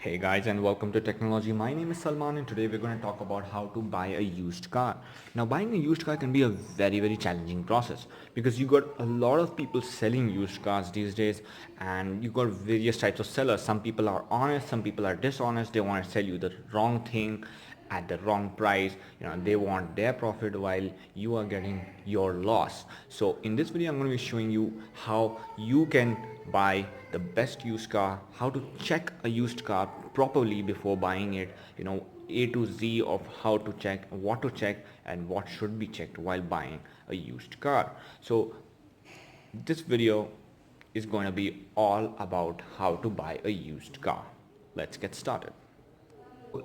Hey guys, and welcome to Technology. My name is Salman and today we're going to talk about how to buy a used car. Now buying a used car can be a very challenging process because you got a lot of people selling used cars these days, and you got various types of sellers. Some people are honest, some people are dishonest. They want to sell you the wrong thing at the wrong price. They want their profit while you are getting your loss. So in this video I'm going to be showing you how you can buy the best used car, how to check a used car properly before buying it, A to Z of how to check, what to check, and what should be checked while buying a used car. So this video is going to be all about how to buy a used car. Let's get started.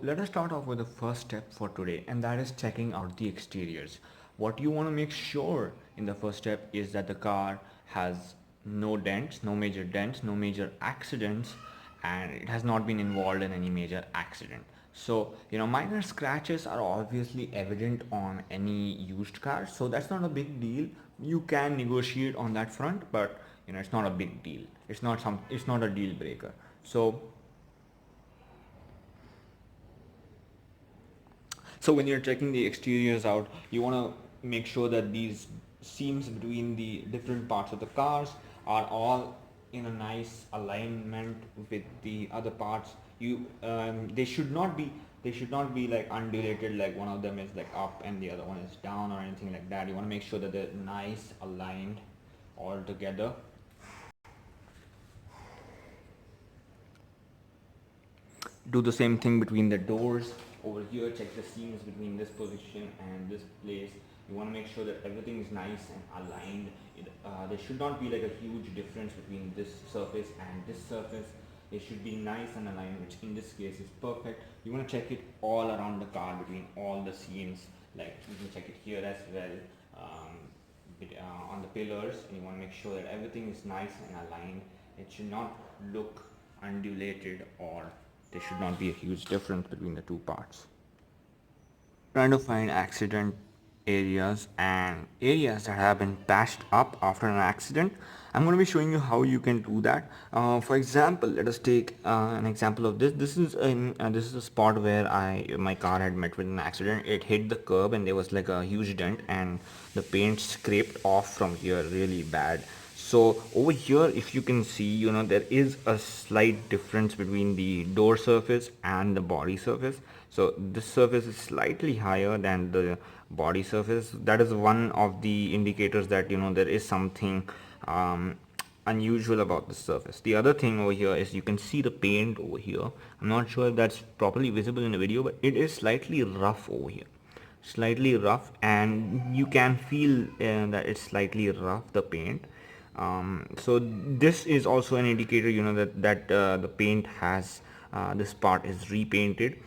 Let us start off with the first step for today, and that is checking out the exteriors. What you want to make sure in the first step is that the car has no dents, no major dents, no major accidents, and it has not been involved in any major accident. So, minor scratches are obviously evident on any used car, so that's not a big deal. You can negotiate on that front, but it's not a big deal. It's not a deal breaker. So when you're checking the exteriors out, you want to make sure that these seams between the different parts of the cars are all in a nice alignment with the other parts. They should not be like undulated, like one of them is like up and the other one is down or anything like that. You want to make sure that they're nice aligned all together. Do the same thing between the doors. Over here, check the seams between this position and this place. You want to make sure that everything is nice and aligned. There should not be like a huge difference between this surface and this surface. They should be nice and aligned, which in this case is perfect. You want to check it all around the car between all the seams. Like you can check it here as well, on the pillars. And you want to make sure that everything is nice and aligned. It should not look undulated, or there should not be a huge difference between the two parts. Trying to find accident areas and areas that have been patched up after an accident. I'm going to be showing you how you can do that. For example, let us take an example of this. This is a spot where my car had met with an accident. It hit the curb and there was like a huge dent, and the paint scraped off from here really bad. So over here, if you can see, there is a slight difference between the door surface and the body surface. So this surface is slightly higher than the body surface. That is one of the indicators that there is something unusual about the surface. The other thing over here is you can see the paint over here. I'm not sure if that's properly visible in the video, but it is slightly rough over here, slightly rough, and you can feel that it's slightly rough, the paint. So this is also an indicator, that the paint has this part is repainted.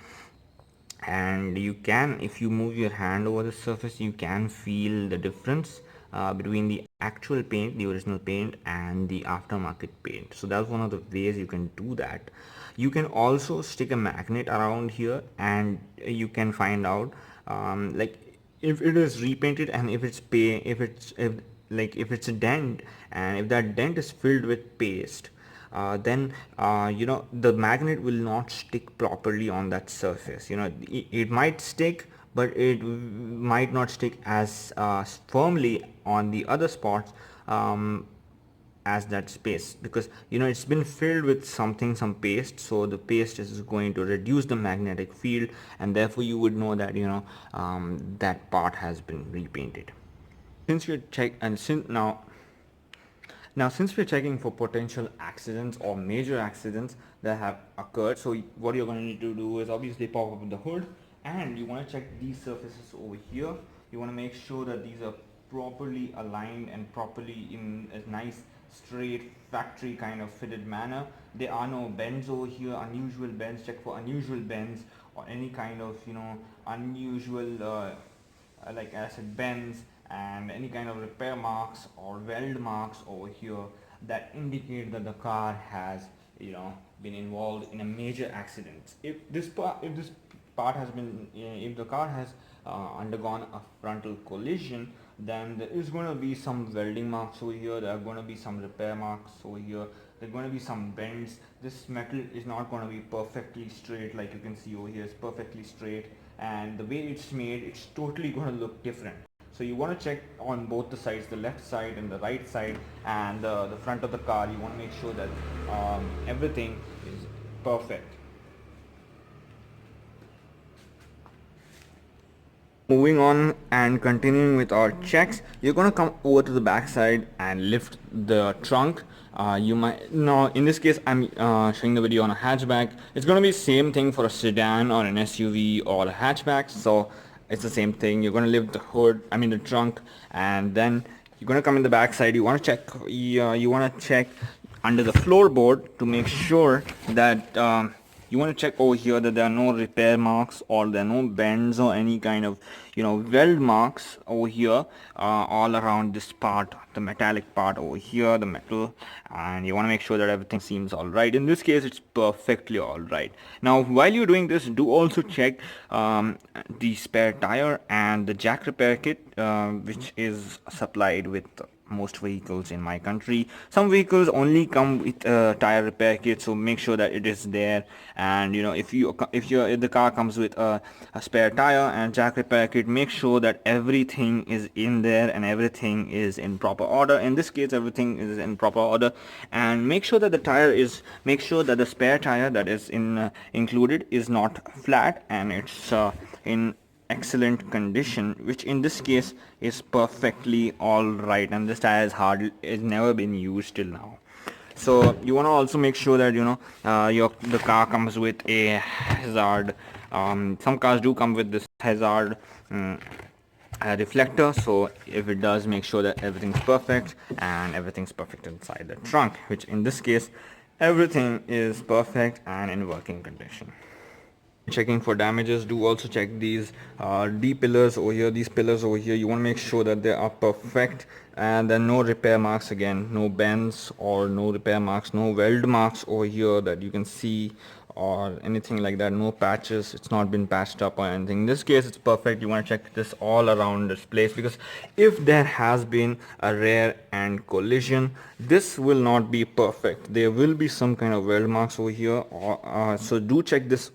And you can, if you move your hand over the surface, you can feel the difference between the actual paint, the original paint, and the aftermarket paint. So that's one of the ways you can do that. You can also stick a magnet around here, and you can find out like if it is repainted, and if it's a dent, and if that dent is filled with paste, then the magnet will not stick properly on that surface. It might stick, but it might not stick as firmly on the other spots as that space, because it's been filled with some paste. So the paste is going to reduce the magnetic field, and therefore you would know that that part has been repainted. Since you check and since now, since we're checking for potential accidents or major accidents that have occurred, so what you're going to need to do is obviously pop up the hood, and you want to check these surfaces over here. You want to make sure that these are properly aligned and properly in a nice straight factory kind of fitted manner. There are no bends over here, unusual bends. Check for unusual bends or any kind of unusual like acid bends, and any kind of repair marks or weld marks over here that indicate that the car has been involved in a major accident. If has been if the car has undergone a frontal collision, then there is going to be some welding marks over here. There are going to be some repair marks over here. there are going to be some bends. This metal is not going to be perfectly straight, like you can see over here. It's perfectly straight, and the way it's made, it's totally going to look different. So you want to check on both the sides, the left side and the right side, and the front of the car. You want to make sure that everything is perfect. Moving on and continuing with our checks, you're going to come over to the back side and lift the trunk. You might now, in this case I'm showing the video on a hatchback. It's going to be same thing for a sedan or an SUV or a hatchback, so it's the same thing. You're going to lift the hood, I mean the trunk, and then you're going to come in the back side. You want to check you want to check under the floorboard to make sure that you want to check over here that there are no repair marks, or there are no bends or any kind of weld marks over here all around this part, the metallic part over here, the metal. And you want to make sure that everything seems all right. In this case, it's perfectly all right. Now while you're doing this, do also check the spare tire and the jack repair kit, which is supplied with most vehicles in my country. Some vehicles only come with a tire repair kit, so make sure that it is there. And if the car comes with a spare tire and jack repair kit, make sure that everything is in there and everything is in proper order. In this case, everything is in proper order. And make sure that the spare tire that is included is not flat, and it's in excellent condition, which in this case is perfectly all right, and this tire is never been used till now. So you want to also make sure that the car comes with a hazard. Some cars do come with this hazard reflector, so if it does, make sure that everything's perfect and everything's perfect inside the trunk, which in this case everything is perfect and in working condition. Checking for damages, do also check these D pillars over here, these pillars over here. You want to make sure that they are perfect and there are no repair marks, again no bends or no repair marks, no weld marks over here that you can see or anything like that, no patches, it's not been patched up or anything. In this case it's perfect. You want to check this all around this place, because if there has been a rear end collision, this will not be perfect. There will be some kind of weld marks over here, so do check this.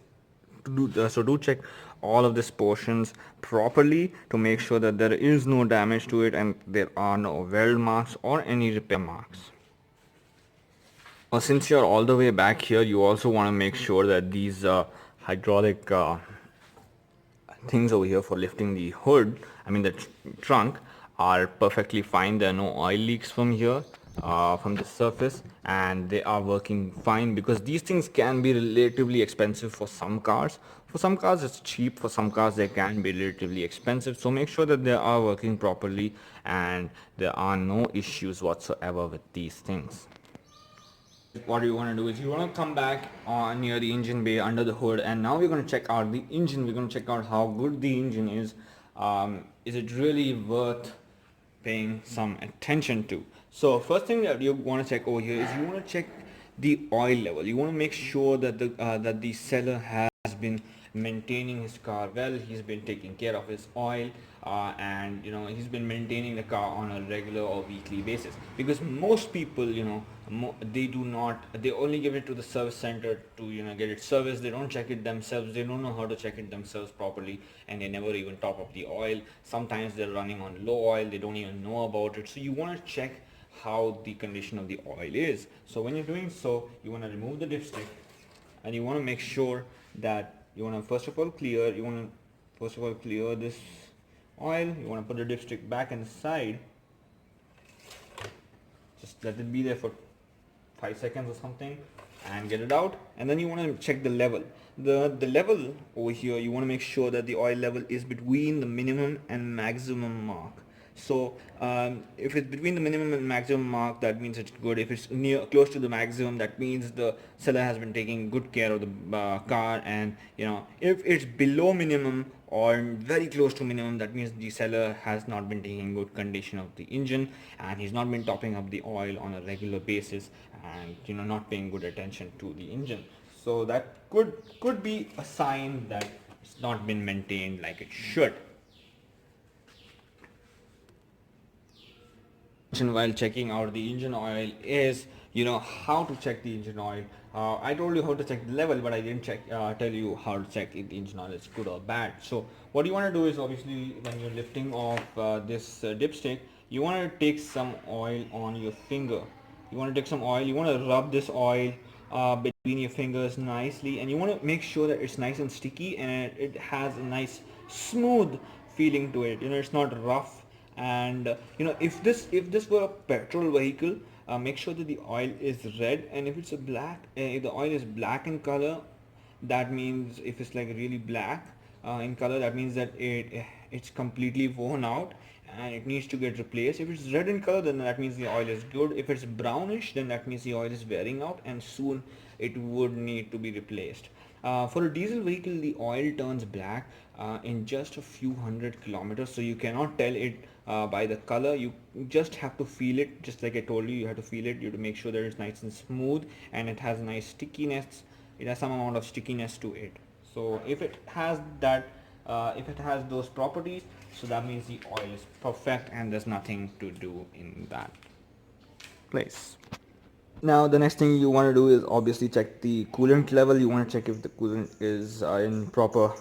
Do check all of these portions properly to make sure that there is no damage to it and there are no weld marks or any repair marks. Since you're all the way back here, you also want to make sure that these hydraulic things over here for lifting the hood, I mean the trunk, are perfectly fine. There are no oil leaks from here, from the surface, and they are working fine, because these things can be relatively expensive for some cars. For some cars it's cheap, for some cars they can be relatively expensive. So make sure that they are working properly and there are no issues whatsoever with these things. What you want to do is you want to come back on near the engine bay under the hood, and now we're going to check out the engine. We're going to check out how good the engine is. Is it really worth paying some attention to? So first thing that you want to check over here is you want to check the oil level. You want to make sure that the seller has been maintaining his car well. He's been taking care of his oil, and he's been maintaining the car on a regular or weekly basis, because most people they only give it to the service center to get it serviced. They don't check it themselves. They don't know how to check it themselves properly, and they never even top up the oil. Sometimes they're running on low oil, they don't even know about it. So you want to check how the condition of the oil is. So when you're doing so, you want to remove the dipstick, and you want to make sure that you want to first of all clear this oil. You want to put the dipstick back inside, just let it be there for 5 seconds or something, and get it out. And then you want to check the level. The level over here, you want to make sure that the oil level is between the minimum and maximum mark. So if it's between the minimum and maximum mark, that means it's good. If it's close to the maximum, that means the seller has been taking good care of the car. And if it's below minimum or very close to minimum, that means the seller has not been taking good condition of the engine, and he's not been topping up the oil on a regular basis, and not paying good attention to the engine. So that could be a sign that it's not been maintained like it should. While checking out the engine oil is how to check the engine oil. I told you how to check the level, but I didn't tell you how to check if the engine oil is good or bad. So what you want to do is, obviously, when you're lifting off this dipstick, you want to take some oil on your finger. You want to take some oil, you want to rub this oil between your fingers nicely, and you want to make sure that it's nice and sticky, and it has a nice smooth feeling to it. It's not rough. And if this were a petrol vehicle, make sure that the oil is red, and if it's a black if the oil is black in color, that means, if it's like really black in color, that means that it's completely worn out and it needs to get replaced. If it's red in color, then that means the oil is good. If it's brownish, then that means the oil is wearing out and soon it would need to be replaced. For a diesel vehicle, the oil turns black in just a few hundred kilometers, so you cannot tell it by the color. You just have to feel it, just like I told you. You have to feel it. You have to make sure that it's nice and smooth, and it has nice stickiness. It has some amount of stickiness to it. So if it has that, if it has those properties, so that means the oil is perfect and there's nothing to do in that place. Now the next thing you want to do is obviously check the coolant level. You want to check if the coolant is in proper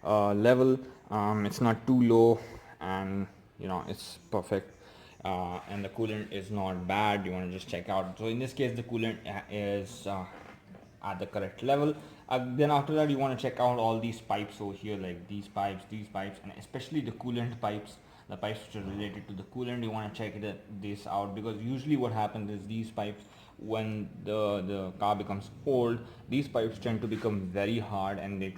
level. It's not too low, and it's perfect, and the coolant is not bad. You want to just check out. So in this case, the coolant is at the correct level. Then after that, you want to check out all these pipes over here, like these pipes, and especially the coolant pipes, the pipes which are related to the coolant. You want to check this out, because usually what happens is, these pipes, when the car becomes old, these pipes tend to become very hard, and they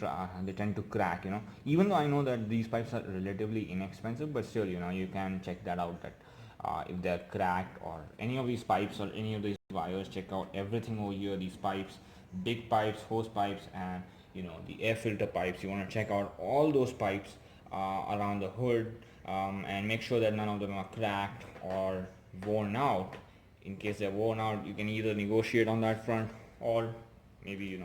tend to crack. Even though I know that these pipes are relatively inexpensive, but still, you can check that out, that if they're cracked, or any of these pipes or any of these wires. Check out everything over here, these pipes, big pipes, hose pipes, and the air filter pipes. You want to check out all those pipes around the hood, and make sure that none of them are cracked or worn out. In case they're worn out, you can either negotiate on that front, or maybe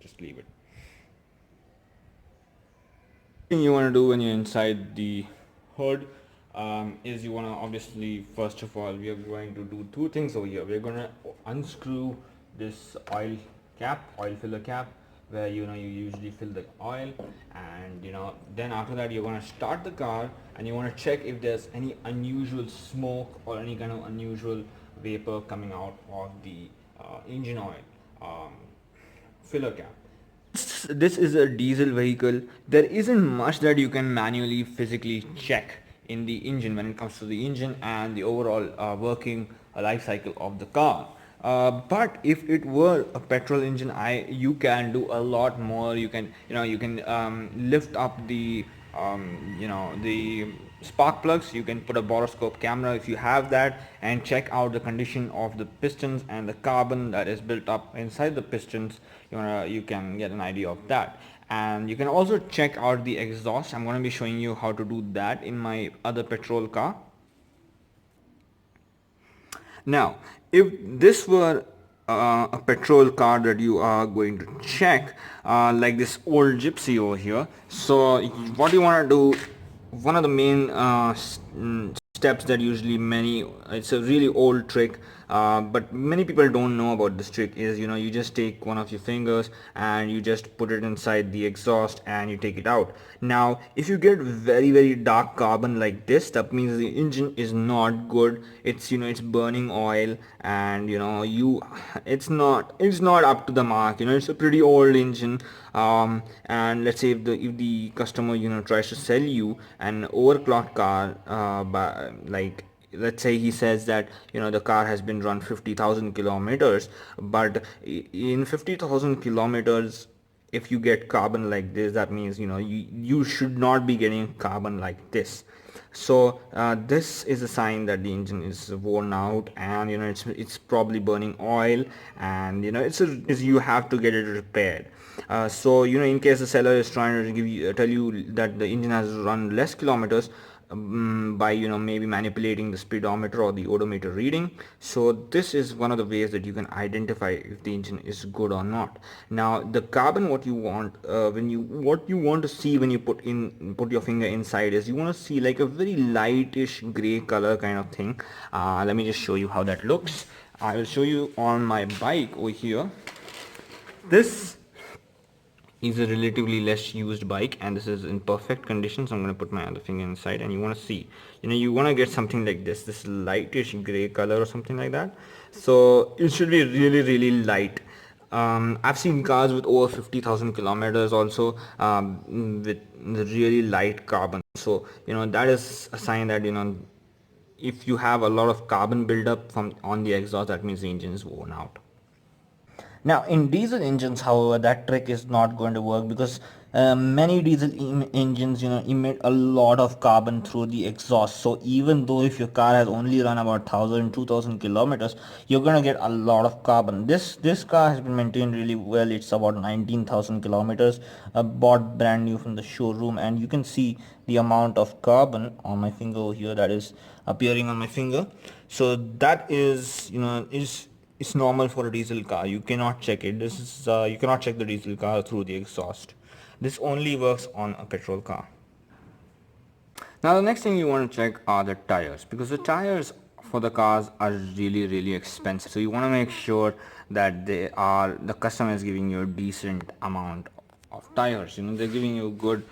just leave it. Thing you want to do when you're inside the hood is, you want to, obviously, first of all, we are going to do two things over here. We're going to unscrew this oil filler cap, where you usually fill the oil, and then after that, you're going to start the car, and you want to check if there's any unusual smoke or any kind of unusual vapor coming out of the engine oil filler cap. This is a diesel vehicle. There isn't much that you can manually physically check in the engine when it comes to the engine and the overall working life cycle of the car. But if it were a petrol engine, you can do a lot more. You can lift up the the spark plugs. You can put a borescope camera if you have that, and check out the condition of the pistons and the carbon that is built up inside the pistons. You can get an idea of that, and you can also check out the exhaust. I'm going to be showing you how to do that in my other petrol car. Now, if this were a petrol car that you are going to check, like this old gypsy over here, so what you want to do, one of the main steps that usually it's a really old trick, but many people don't know about this trick, is you just take one of your fingers and you just put it inside the exhaust and you take it out. Now if you get very, very dark carbon like this, that means the engine is not good. It's it's burning oil, and it's not up to the mark. It's a pretty old engine, and let's say if the customer tries to sell you an overclocked car, like, let's say he says that the car has been run 50,000 kilometers, but in 50,000 kilometers, if you get carbon like this, that means you should not be getting carbon like this. So this is a sign that the engine is worn out, and it's probably burning oil, and you have to get it repaired. So in case the seller is trying to tell you that the engine has run less kilometers, by maybe manipulating the speedometer or the odometer reading. So this is one of the ways that you can identify if the engine is good or not. Now the carbon, what you want what you want to see when you put your finger inside is you want to see like a very lightish gray color kind of thing. Let me just show you how that looks. I will show you on my bike over here. This is a relatively less used bike and this is in perfect condition, so I'm going to put my other finger inside and you want to see, you want to get something like this lightish gray color or something like that. So it should be really light. I've seen cars with over 50,000 kilometers also, with really light carbon. So that is a sign that if you have a lot of carbon buildup from on the exhaust, that means the engine is worn out. Now in diesel engines, however, that trick is not going to work because many diesel engines emit a lot of carbon through the exhaust. So even though if your car has only run about 1,000-2,000 kilometers, you're going to get a lot of carbon. This car has been maintained really well. It's about 19,000 kilometers, bought brand new from the showroom, and you can see the amount of carbon on my finger over here that is appearing on my finger. So that is is it's normal for a diesel car. You cannot check it. This is you cannot check the diesel car through the exhaust. This only works on a petrol car. Now the next thing you want to check are the tires, because the tires for the cars are really expensive. So you want to make sure that the customer is giving you a decent amount of tires. They're giving you good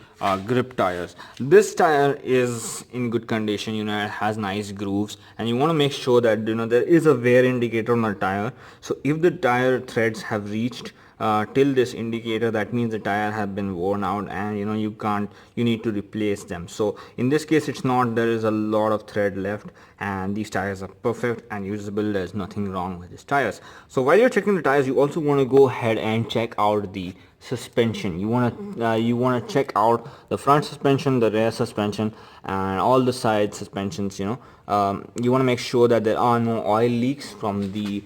grip tires. This tire is in good condition. It has nice grooves, and you want to make sure that there is a wear indicator on the tire. So if the tire threads have reached till this indicator, that means the tire have been worn out and you need to replace them. So in this case it's not, there is a lot of thread left and these tires are perfect and usable. There's nothing wrong with these tires. So while you're checking the tires, you also want to go ahead and check out the suspension. You want to check out the front suspension, the rear suspension, and all the side suspensions. You want to make sure that there are no oil leaks from the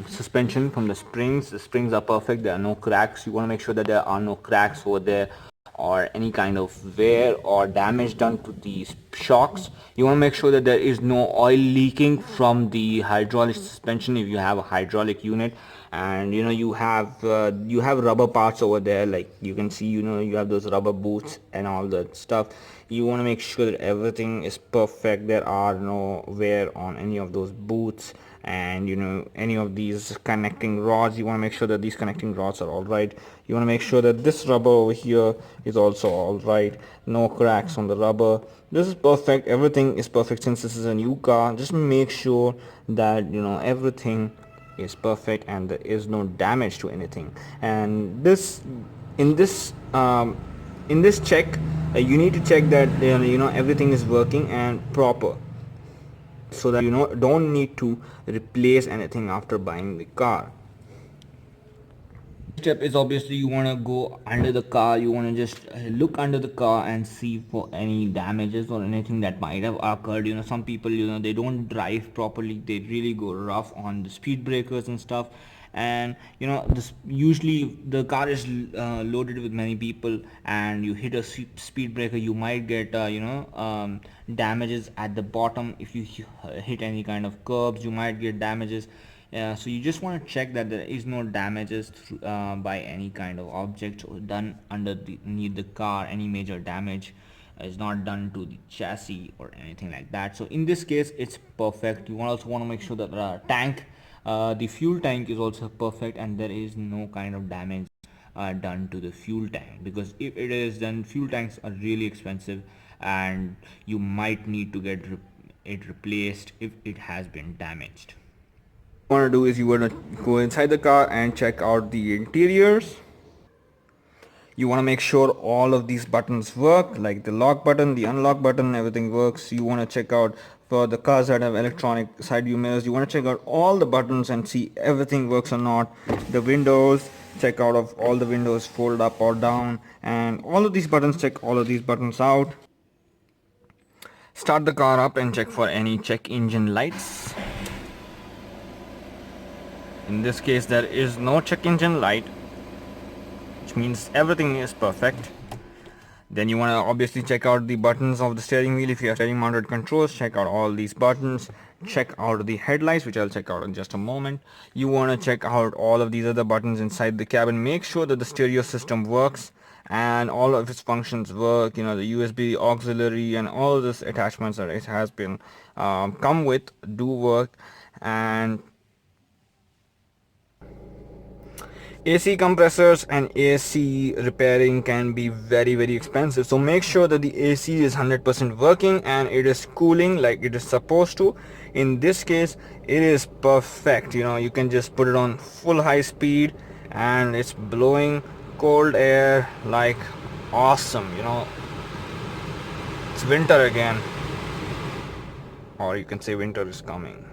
suspension, from the springs. The springs are perfect. There are no cracks. You want to make sure that there are no cracks over there or any kind of wear or damage done to these shocks. You want to make sure that there is no oil leaking from the hydraulic suspension if you have a hydraulic unit. And you have rubber parts over there, like you can see, you have those rubber boots and all that stuff. You want to make sure that everything is perfect. There are no wear on any of those boots, and any of these connecting rods. You want to make sure that these connecting rods are all right. You want to make sure that this rubber over here is also all right. No cracks on the rubber. This is perfect. Everything is perfect. Since this is a new car, just make sure that everything is perfect and there is no damage to anything. And in this check, you need to check that everything is working and proper, so that don't need to replace anything after buying the car. Step is obviously you want to go under the car. You want to just look under the car and see for any damages or anything that might have occurred. Some people they don't drive properly. They really go rough on the speed breakers and stuff, and this usually the car is loaded with many people and you hit a speed breaker, you might get damages at the bottom. If you hit any kind of curbs, you might get damages. So you just want to check that there is no damages by any kind of object done underneath the car. Any major damage is not done to the chassis or anything like that. So in this case it's perfect. You also want to make sure that the fuel tank is also perfect and there is no kind of damage done to the fuel tank, because if it is, then fuel tanks are really expensive and you might need to get it replaced if it has been damaged. What you want to do is you want to go inside the car and check out the interiors. You want to make sure all of these buttons work, like the lock button, the unlock button, everything works. You want to check out, for the cars that have electronic side view mirrors, you want to check out all the buttons and see everything works or not. The windows, check out of all the windows fold up or down, and all of these buttons, check all of these buttons out. Start the car up and check for any check engine lights. In this case there is no check engine light, which means everything is perfect. Then you want to obviously check out the buttons of the steering wheel. If you have steering mounted controls, check out all these buttons. Check out the headlights, which I'll check out in just a moment. You want to check out all of these other buttons inside the cabin. Make sure that the stereo system works and all of its functions work. You know, the USB auxiliary and all of this attachments that it has been come with do work. And AC compressors and AC repairing can be very expensive, so make sure that the AC is 100% working and it is cooling like it is supposed to. In this case it is perfect. You know, you can just put it on full high speed and it's blowing cold air like awesome. You know, it's winter again, or you can say winter is coming.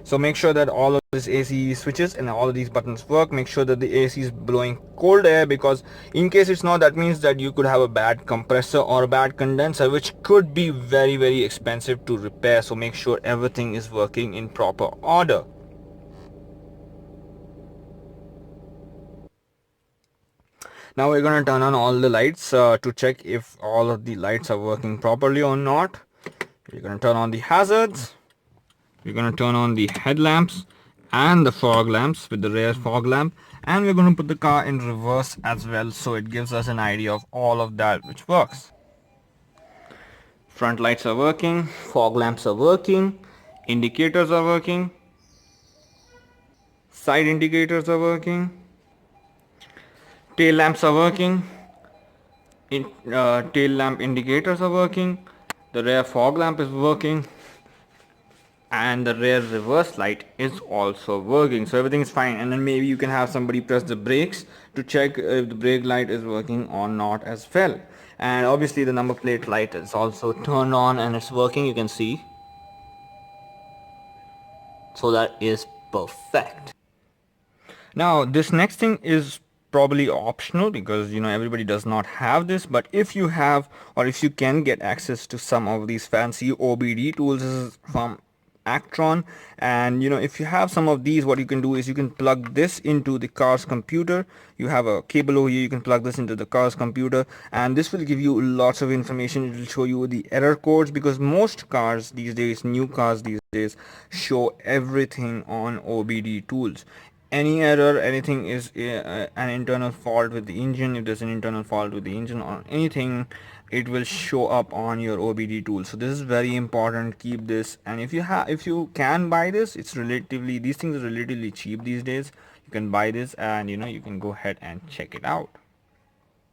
So make sure that all of these AC switches and all of these buttons work. Make sure that the AC is blowing cold air, because in case it's not, that means that you could have a bad compressor or a bad condenser, which could be very expensive to repair. So make sure everything is working in proper order. Now we're going to turn on all the lights to check if all of the lights are working properly or not. We're going to turn on the hazards. We're going to turn on the headlamps and the fog lamps with the rear fog lamp, and we're going to put the car in reverse as well, so it gives us an idea of all of that which works. Front lights are working, fog lamps are working, indicators are working, side indicators are working, tail lamps are working, tail lamp indicators are working, the rear fog lamp is working, and the rear reverse light is also working. So everything is fine, and then maybe you can have somebody press the brakes to check if the brake light is working or not as well. And obviously the number plate light is also turned on and it's working, you can see. So that is perfect. Now this next thing is probably optional, because you know everybody does not have this, but if you have, or if you can get access to some of these fancy OBD tools, this is from Actron, and you know, if you have some of these, what you can do is you can plug this into the car's computer. You have a cable over here, you can plug this into the car's computer, and this will give you lots of information. It will show you the error codes, because most cars these days, new cars these days, show everything on OBD tools. Any error, anything is an internal fault with the engine, if there's an internal fault with the engine or anything, it will show up on your OBD tool. So this is very important, keep this. And if you can buy this, it's relatively, these things are relatively cheap these days. You can buy this and you know, you can go ahead and check it out.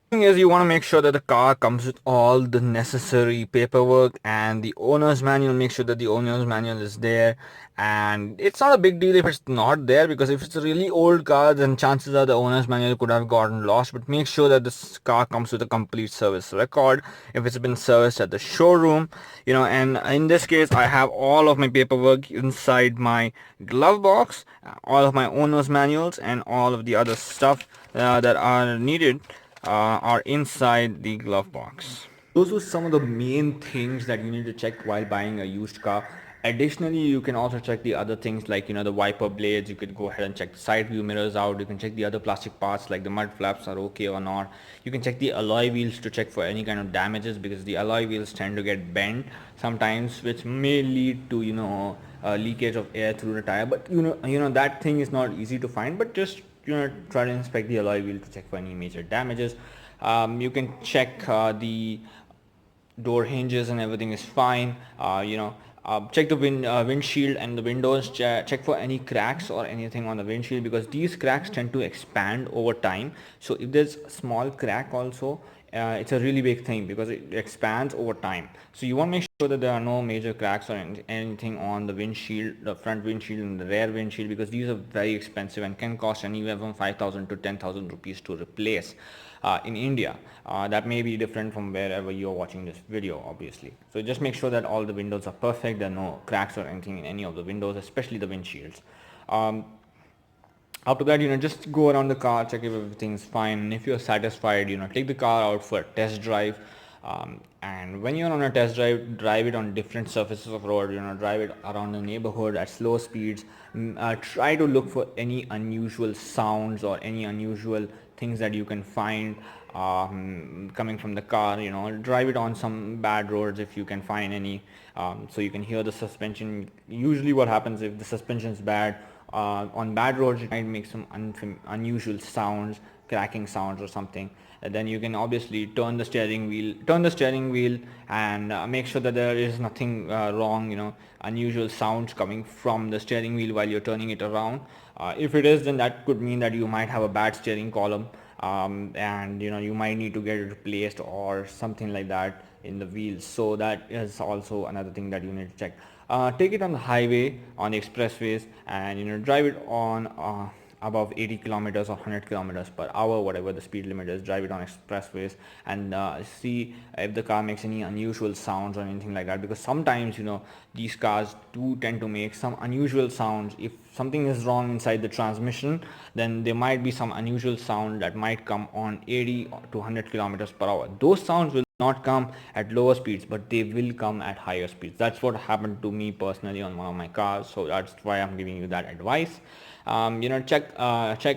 Thing is, you want to make sure that the car comes with all the necessary paperwork and the owner's manual. Make sure that the owner's manual is there, and it's not a big deal if it's not there, because if it's a really old car, then chances are the owner's manual could have gotten lost. But make sure that this car comes with a complete service record if it's been serviced at the showroom, you know. And in this case, I have all of my paperwork inside my glove box, all of my owner's manuals and all of the other stuff that are needed are inside the glove box. Those were some of the main things that you need to check while buying a used car. Additionally, you can also check the other things like, you know, the wiper blades. You could go ahead and check the side view mirrors out. You can check the other plastic parts like the mud flaps are okay or not. You can check the alloy wheels to check for any kind of damages, because the alloy wheels tend to get bent sometimes, which may lead to, you know, leakage of air through the tire. But you know that thing is not easy to find, but just, you know, try to inspect the alloy wheel to check for any major damages. You can check the door hinges and everything is fine. Check the windshield and the windows. Check for any cracks or anything on the windshield, because these cracks tend to expand over time. So if there's a small crack also, it's a really big thing, because it expands over time. So you want to make sure that there are no major cracks or anything on the windshield, the front windshield and the rear windshield, because these are very expensive and can cost anywhere from 5,000 to 10,000 rupees to replace. In India, that may be different from wherever you're watching this video, obviously. So just make sure that all the windows are perfect, there are no cracks or anything in any of the windows, especially the windshields. After that, you know, just go around the car, check if everything's fine, and if you're satisfied, you know, take the car out for a test drive. And when you're on a test drive, drive it on different surfaces of road, you know, drive it around the neighborhood at slow speeds. Try to look for any unusual sounds or any unusual things that you can find. coming from the car. Drive it on some bad roads if you can find any, so you can hear the suspension. Usually what happens if the suspension is bad, on bad roads it might make some unusual sounds, cracking sounds or something. And then you can obviously turn the steering wheel and make sure that there is nothing wrong, unusual sounds coming from the steering wheel while you're turning it around. If it is, then that could mean that you might have a bad steering column, and you might need to get it replaced or something like that in the wheels. So that is also another thing that you need to check. Take it on the highway, on the expressways, and drive it on above 80 kilometers or 100 kilometers per hour, whatever the speed limit is. Drive it on expressways and see if the car makes any unusual sounds or anything like that, because sometimes these cars do tend to make some unusual sounds. If something is wrong inside the transmission, then there might be some unusual sound that might come on 80 to 100 kilometers per hour. Those sounds will not come at lower speeds, but they will come at higher speeds. That's what happened to me personally on one of my cars, so that's why I'm giving you that advice. Check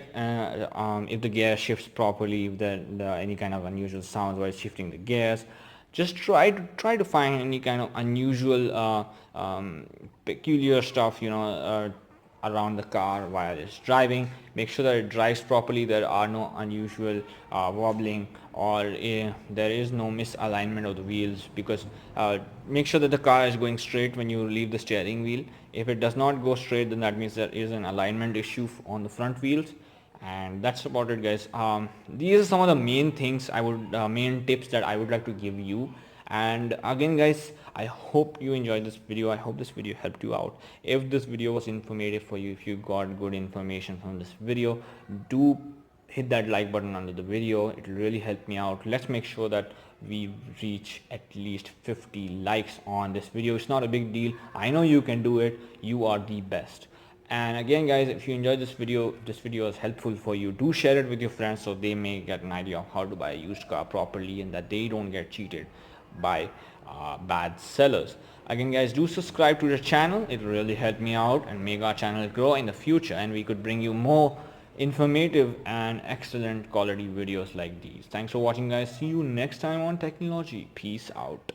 if the gear shifts properly, if there any kind of unusual sounds while shifting the gears. Just try to find any kind of unusual peculiar stuff around the car while it's driving. Make sure that it drives properly, there are no unusual wobbling, or there is no misalignment of the wheels, because make sure that the car is going straight when you leave the steering wheel. If it does not go straight, then that means there is an alignment issue on the front wheels. And that's about it, guys. These are some of the main things main tips that I would like to give you. And again, guys, I hope you enjoyed this video. I hope this video helped you out. If this video was informative for you, if you got good information from this video, do hit that like button under the video. It will really help me out. Let's make sure that we reach at least 50 likes on this video. It's not a big deal. I know you can do it. You are the best. And again, guys, if you enjoyed this video is helpful for you, do share it with your friends so they may get an idea of how to buy a used car properly, and that they don't get cheated by bad sellers. Again, guys, do subscribe to the channel. It will really help me out and make our channel grow in the future, and we could bring you more informative and excellent quality videos like these. Thanks for watching, guys. See you next time on Technology. Peace out.